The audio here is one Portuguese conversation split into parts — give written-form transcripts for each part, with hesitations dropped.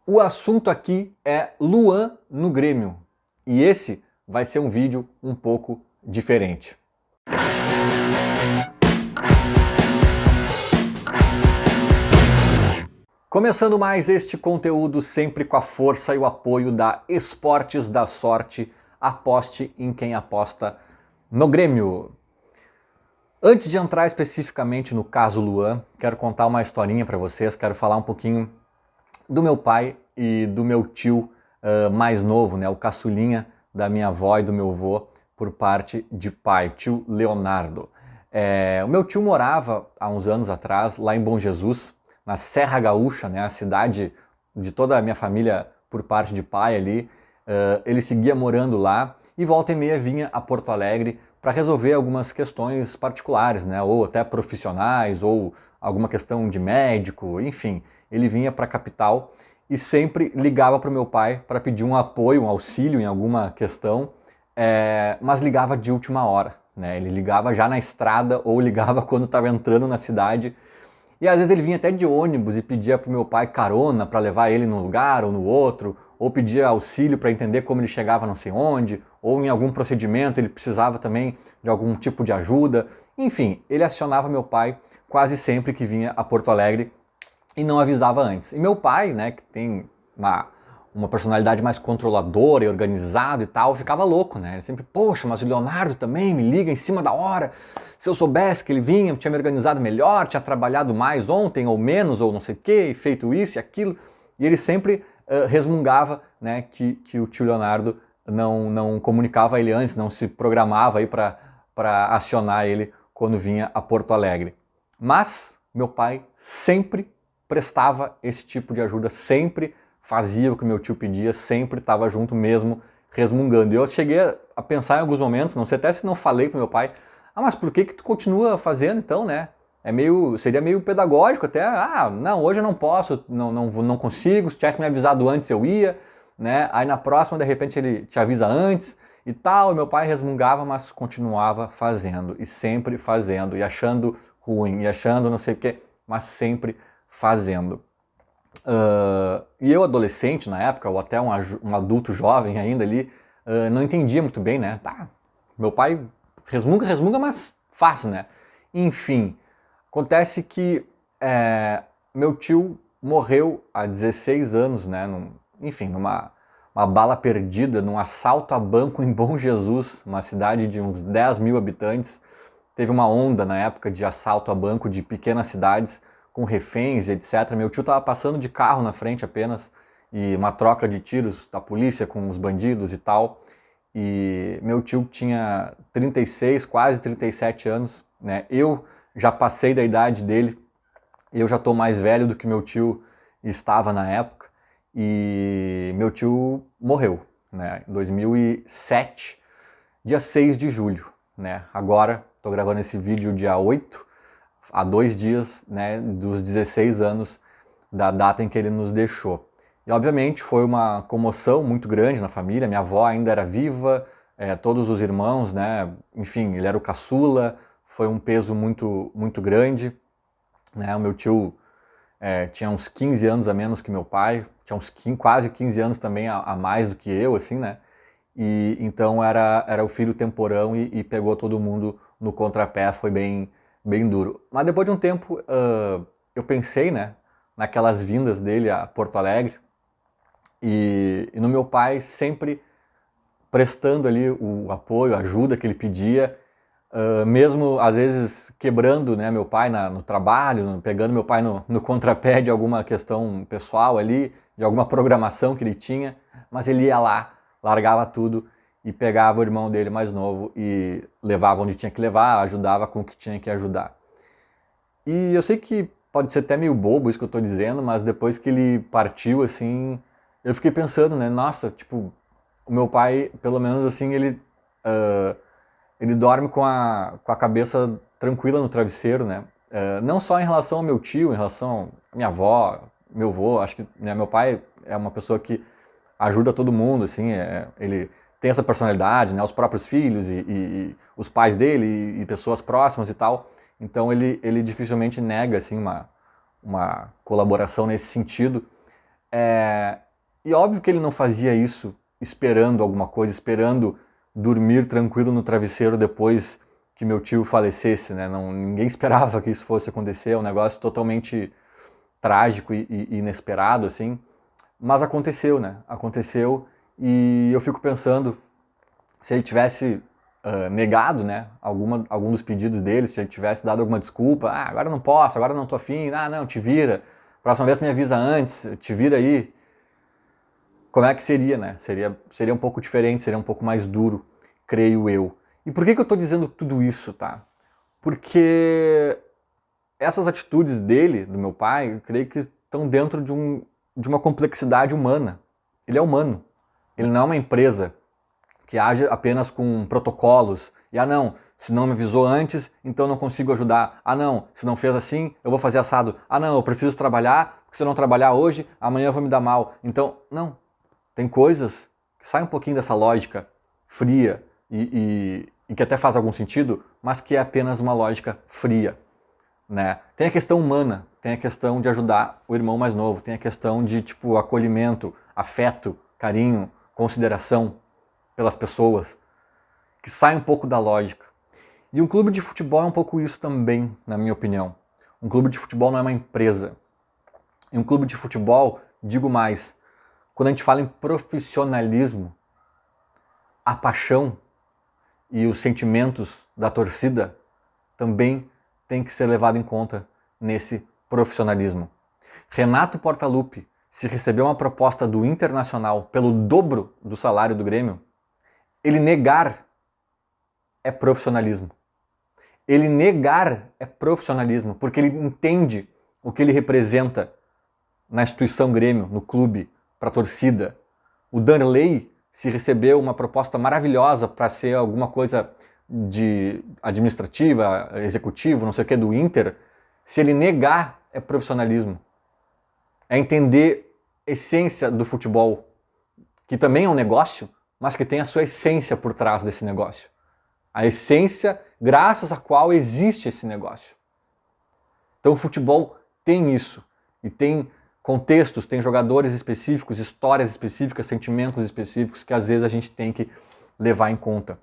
O assunto aqui é Luan no Grêmio e esse vai ser um vídeo um pouco diferente. Começando mais este conteúdo sempre com a força e o apoio da Esportes da Sorte. Aposte em quem aposta no Grêmio. Antes de entrar especificamente no caso Luan, quero contar uma historinha para vocês, quero falar um pouquinho do meu pai e do meu tio mais novo, né, o caçulinha da minha avó e do meu avô por parte de pai, tio Leonardo. O meu tio morava há uns anos atrás lá em Bom Jesus, na Serra Gaúcha, né, a cidade de toda a minha família por parte de pai ali. Ele seguia morando lá e volta e meia vinha a Porto Alegre para resolver algumas questões particulares, né, ou até profissionais, ou alguma questão de médico, enfim. Ele vinha para a capital e sempre ligava para o meu pai para pedir um apoio, um auxílio em alguma questão, mas ligava de última hora, né? Ele ligava já na estrada ou ligava quando estava entrando na cidade. E às vezes ele vinha até de ônibus e pedia para o meu pai carona para levar ele num lugar ou no outro, ou pedia auxílio para entender como ele chegava não sei onde, ou em algum procedimento ele precisava também de algum tipo de ajuda. Enfim, ele acionava meu pai quase sempre que vinha a Porto Alegre e não avisava antes. E meu pai, né, que tem uma personalidade mais controladora e organizado e tal, ficava louco, né? Ele sempre, poxa, mas o Leonardo também me liga em cima da hora. Se eu soubesse que ele vinha, tinha me organizado melhor, tinha trabalhado mais ontem ou menos, ou não sei o quê, e feito isso e aquilo. E ele sempre resmungava, né, que o tio Leonardo não comunicava ele antes, não se programava aí para acionar ele quando vinha a Porto Alegre. Mas meu pai sempre prestava esse tipo de ajuda, sempre fazia o que meu tio pedia, sempre estava junto mesmo, resmungando. E eu cheguei a pensar em alguns momentos, não sei até se não falei pro meu pai, mas por que tu continua fazendo então, né? Seria meio pedagógico até, não, hoje eu não posso, não consigo, se tivesse me avisado antes eu ia, né? Aí na próxima, de repente, ele te avisa antes e tal, e meu pai resmungava, mas continuava fazendo, e sempre fazendo, e achando ruim, e achando não sei o quê, mas sempre fazendo. E eu, adolescente na época, ou até um adulto jovem ainda ali, não entendia muito bem, né? Tá, meu pai resmunga, mas faz, né? Enfim, acontece que meu tio morreu há 16 anos, né? Enfim, numa bala perdida, num assalto a banco em Bom Jesus, uma cidade de uns 10 mil habitantes. Teve uma onda na época de assalto a banco de pequenas cidades, com reféns e etc. Meu tio estava passando de carro na frente apenas, e uma troca de tiros da polícia com os bandidos e tal. E meu tio tinha 36, quase 37 anos, né? Eu já passei da idade dele, eu já estou mais velho do que meu tio estava na época, e meu tio morreu, né? Em 2007, dia 6 de julho, né? Agora, estou gravando esse vídeo dia 8, há 2 dias, né, dos 16 anos da data em que ele nos deixou. E obviamente foi uma comoção muito grande na família, minha avó ainda era viva, todos os irmãos, né, enfim, ele era o caçula, foi um peso muito, muito grande, né, o meu tio tinha uns 15 anos a menos que meu pai, tinha uns quase 15 anos também a mais do que eu, assim, né, e então era o filho temporão e pegou todo mundo no contrapé, foi bem duro. Mas depois de um tempo eu pensei, né, naquelas vindas dele a Porto Alegre e no meu pai sempre prestando ali o apoio, a ajuda que ele pedia, mesmo às vezes quebrando, né, meu pai no trabalho, pegando meu pai no contrapé de alguma questão pessoal ali, de alguma programação que ele tinha, mas ele ia lá, largava tudo e pegava o irmão dele mais novo e levava onde tinha que levar, ajudava com o que tinha que ajudar. E eu sei que pode ser até meio bobo isso que eu tô dizendo, mas depois que ele partiu, assim, eu fiquei pensando, né, nossa, tipo, o meu pai, pelo menos assim, ele dorme com a cabeça tranquila no travesseiro, né? Não só em relação ao meu tio, em relação à minha avó, meu avô, acho que, né, meu pai é uma pessoa que ajuda todo mundo, assim, ele tem essa personalidade, né, os próprios filhos e os pais dele e pessoas próximas e tal, então ele dificilmente nega, assim, uma colaboração nesse sentido, E óbvio que ele não fazia isso esperando alguma coisa, esperando dormir tranquilo no travesseiro depois que meu tio falecesse, né? Ninguém esperava que isso fosse acontecer, é um negócio totalmente trágico e inesperado, assim. Mas aconteceu, né? Aconteceu e eu fico pensando se ele tivesse negado, né, algum dos pedidos dele, se ele tivesse dado alguma desculpa, agora não posso, agora não tô afim, não, te vira, próxima vez me avisa antes, te vira aí. Como é que seria, né? Seria um pouco diferente, seria um pouco mais duro, creio eu. E por que eu tô dizendo tudo isso, tá? Porque essas atitudes dele, do meu pai, eu creio que estão dentro de uma complexidade humana. Ele é humano. Ele não é uma empresa que age apenas com protocolos. E não, se não me avisou antes, então não consigo ajudar. Não, se não fez assim, eu vou fazer assado. Não, eu preciso trabalhar, porque se eu não trabalhar hoje, amanhã eu vou me dar mal. Então, não. Tem coisas que saem um pouquinho dessa lógica fria e que até faz algum sentido, mas que é apenas uma lógica fria. Né? Tem a questão humana, tem a questão de ajudar o irmão mais novo, tem a questão de acolhimento, afeto, carinho, consideração pelas pessoas, que sai um pouco da lógica. E um clube de futebol é um pouco isso também, na minha opinião. Um clube de futebol não é uma empresa. E um clube de futebol, digo mais, quando a gente fala em profissionalismo, a paixão e os sentimentos da torcida também tem que ser levado em conta nesse profissionalismo. Renato Portaluppi, se receber uma proposta do Internacional pelo dobro do salário do Grêmio, ele negar é profissionalismo. Ele negar é profissionalismo, porque ele entende o que ele representa na instituição Grêmio, no clube, para a torcida. O Danley, se recebeu uma proposta maravilhosa para ser alguma coisa de administrativa, executivo, não sei o que, do Inter, se ele negar, é profissionalismo. É entender a essência do futebol, que também é um negócio, mas que tem a sua essência por trás desse negócio. A essência graças à qual existe esse negócio. Então o futebol tem isso, e tem contextos, tem jogadores específicos, histórias específicas, sentimentos específicos que às vezes a gente tem que levar em conta.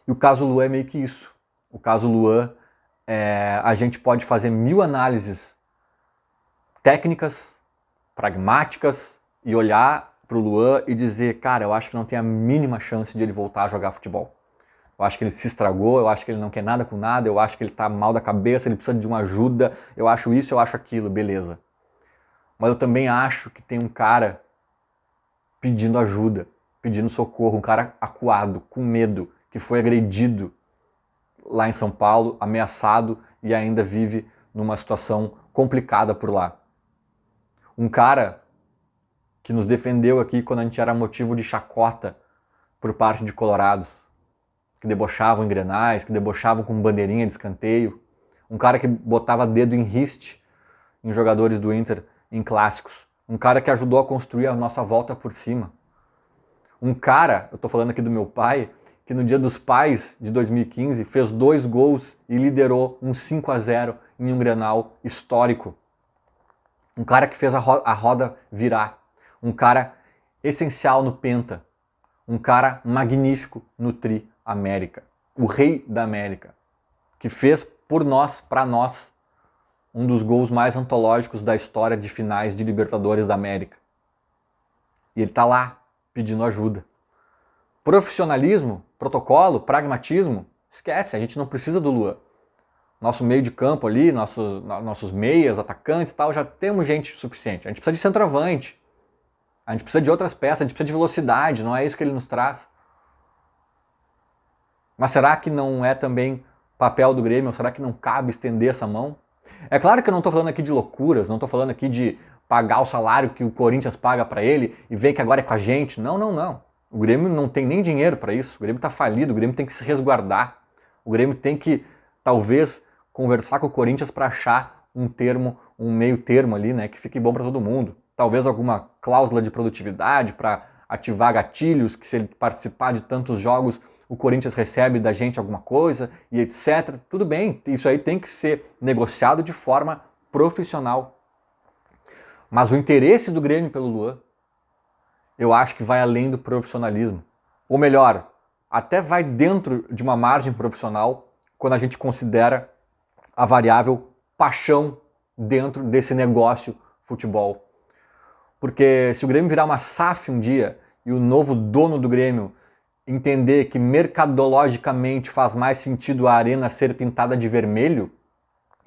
E o caso Luan é meio que isso. O caso Luan, a gente pode fazer 1000 análises técnicas, pragmáticas, e olhar para o Luan e dizer, cara, eu acho que não tem a mínima chance de ele voltar a jogar futebol. Eu acho que ele se estragou, eu acho que ele não quer nada com nada, eu acho que ele tá mal da cabeça, ele precisa de uma ajuda, eu acho isso, eu acho aquilo, beleza. Mas eu também acho que tem um cara pedindo ajuda, pedindo socorro, um cara acuado, com medo, que foi agredido lá em São Paulo, ameaçado e ainda vive numa situação complicada por lá. Um cara que nos defendeu aqui quando a gente era motivo de chacota por parte de colorados, que debochavam em grenais, que debochavam com bandeirinha de escanteio. Um cara que botava dedo em riste em jogadores do Inter em clássicos. Um cara que ajudou a construir a nossa volta por cima. Um cara, eu tô falando aqui do meu pai, que no Dia dos Pais de 2015 fez 2 gols e liderou um 5-0 em um Grenal histórico. Um cara que fez a roda virar. Um cara essencial no Penta. Um cara magnífico no Tri América. O rei da América. Que fez por nós, para nós, um dos gols mais antológicos da história de finais de Libertadores da América. E ele tá lá, pedindo ajuda. Profissionalismo, protocolo, pragmatismo, esquece, a gente não precisa do Luan. Nosso meio de campo ali, nossos meias, atacantes e tal, já temos gente suficiente. A gente precisa de centroavante. A gente precisa de outras peças, a gente precisa de velocidade, não é isso que ele nos traz. Mas será que não é também papel do Grêmio? Será que não cabe estender essa mão? É claro que eu não estou falando aqui de loucuras, não estou falando aqui de pagar o salário que o Corinthians paga para ele e ver que agora é com a gente. Não, não, não. O Grêmio não tem nem dinheiro para isso. O Grêmio está falido, o Grêmio tem que se resguardar. O Grêmio tem que, talvez, conversar com o Corinthians para achar um termo, um meio termo ali, né, que fique bom para todo mundo. Talvez alguma cláusula de produtividade para ativar gatilhos, que se ele participar de tantos jogos, o Corinthians recebe da gente alguma coisa e etc. Tudo bem, isso aí tem que ser negociado de forma profissional. Mas o interesse do Grêmio pelo Luan, eu acho que vai além do profissionalismo. Ou melhor, até vai dentro de uma margem profissional quando a gente considera a variável paixão dentro desse negócio futebol. Porque se o Grêmio virar uma SAF um dia e o novo dono do Grêmio entender que mercadologicamente faz mais sentido a arena ser pintada de vermelho,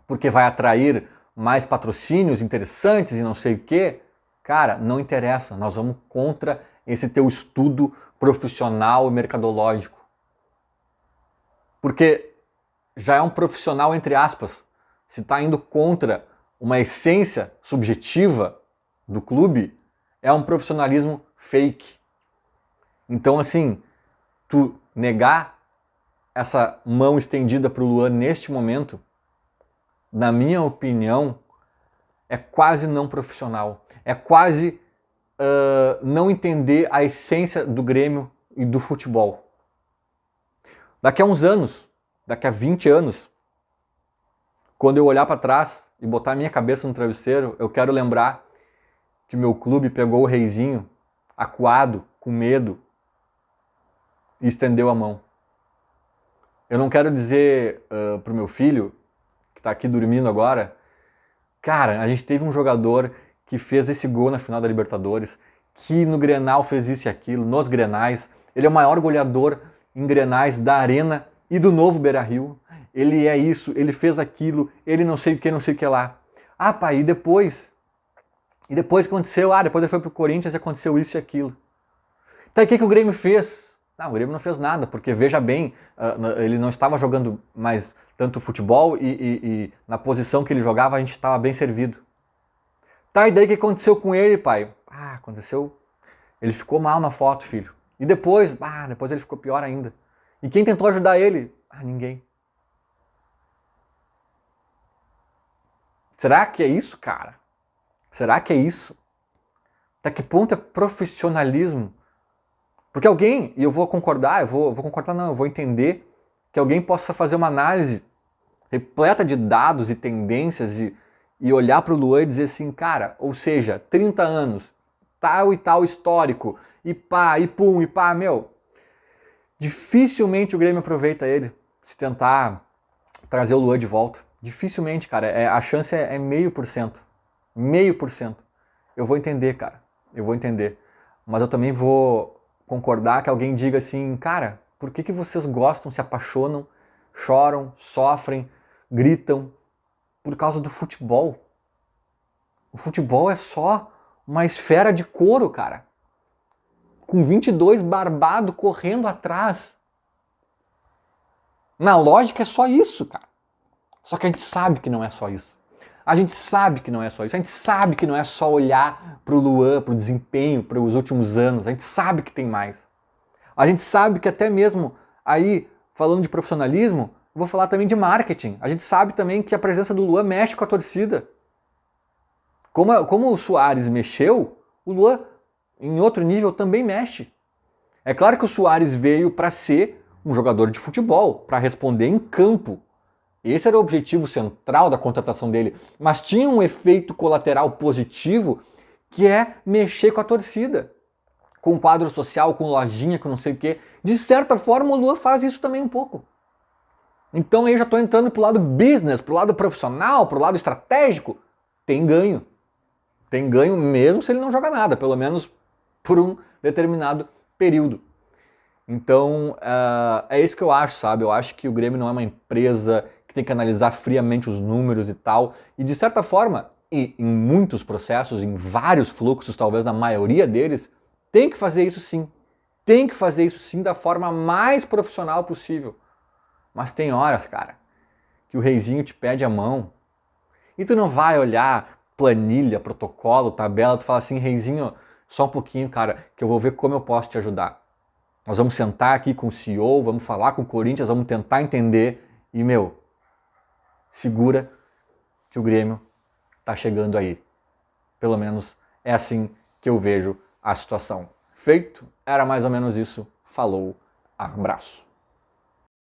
porque vai atrair mais patrocínios interessantes e não sei o quê, cara, não interessa, nós vamos contra esse teu estudo profissional e mercadológico. Porque já é um profissional, entre aspas, se está indo contra uma essência subjetiva do clube, é um profissionalismo fake. Então, assim, tu negar essa mão estendida para o Luan neste momento, na minha opinião, é quase não profissional. É quase não entender a essência do Grêmio e do futebol. Daqui a uns anos, daqui a 20 anos, quando eu olhar para trás e botar a minha cabeça no travesseiro, eu quero lembrar que meu clube pegou o Reizinho, acuado, com medo, e estendeu a mão. Eu não quero dizer pro meu filho, que está aqui dormindo agora, cara, a gente teve um jogador que fez esse gol na final da Libertadores, que no Grenal fez isso e aquilo, nos Grenais. Ele é o maior goleador em Grenais da Arena e do novo Beira-Rio. Ele é isso, ele fez aquilo, ele não sei o que lá. Ah, pai, e depois? E depois que aconteceu? Ah, depois ele foi pro Corinthians e aconteceu isso e aquilo. Tá, e o que o Grêmio fez? Não, o Grêmio não fez nada, porque veja bem, ele não estava jogando mais tanto futebol e na posição que ele jogava a gente estava bem servido. Tá, e daí o que aconteceu com ele, pai? Ah, aconteceu... Ele ficou mal na foto, filho. E depois? Ah, depois ele ficou pior ainda. E quem tentou ajudar ele? Ah, ninguém. Será que é isso, cara? Será que é isso? Até que ponto é profissionalismo? Porque alguém, e eu vou concordar, eu vou entender que alguém possa fazer uma análise repleta de dados e tendências e olhar para o Luan e dizer assim, cara, ou seja, 30 anos, tal e tal histórico, e pá, e pum, e pá, meu, dificilmente o Grêmio aproveita ele se tentar trazer o Luan de volta. Dificilmente, cara, a chance é 0,5%. 0,5%. Eu vou entender, cara, eu vou entender. Mas eu também vou concordar que alguém diga assim, cara, por que vocês gostam, se apaixonam, choram, sofrem, gritam por causa do futebol? O futebol é só uma esfera de couro, cara. Com 22 barbados correndo atrás. Na lógica é só isso, cara. Só que a gente sabe que não é só isso. A gente sabe que não é só isso. A gente sabe que não é só olhar pro Luan, pro desempenho, para os últimos anos. A gente sabe que tem mais. A gente sabe que até mesmo aí, falando de profissionalismo, eu vou falar também de marketing. A gente sabe também que a presença do Luan mexe com a torcida. Como o Suárez mexeu, o Luan, em outro nível, também mexe. É claro que o Suárez veio para ser um jogador de futebol, para responder em campo. Esse era o objetivo central da contratação dele. Mas tinha um efeito colateral positivo, que é mexer com a torcida. Com quadro social, com lojinha, com não sei o quê. De certa forma, o Luan faz isso também um pouco. Então aí eu já estou entrando pro lado business, pro lado profissional, pro lado estratégico. Tem ganho. Tem ganho mesmo se ele não joga nada, pelo menos por um determinado período. Então, é isso que eu acho, sabe? Eu acho que o Grêmio não é uma empresa que tem que analisar friamente os números e tal. E de certa forma, e em muitos processos, em vários fluxos, talvez na maioria deles, tem que fazer isso sim. Tem que fazer isso sim da forma mais profissional possível. Mas tem horas, cara, que o Reizinho te pede a mão e tu não vai olhar planilha, protocolo, tabela, tu fala assim, Reizinho, só um pouquinho, cara, que eu vou ver como eu posso te ajudar. Nós vamos sentar aqui com o CEO, vamos falar com o Corinthians, vamos tentar entender e, meu, segura que o Grêmio tá chegando aí. Pelo menos é assim que eu vejo a situação. Feito? Era mais ou menos isso. Falou, abraço.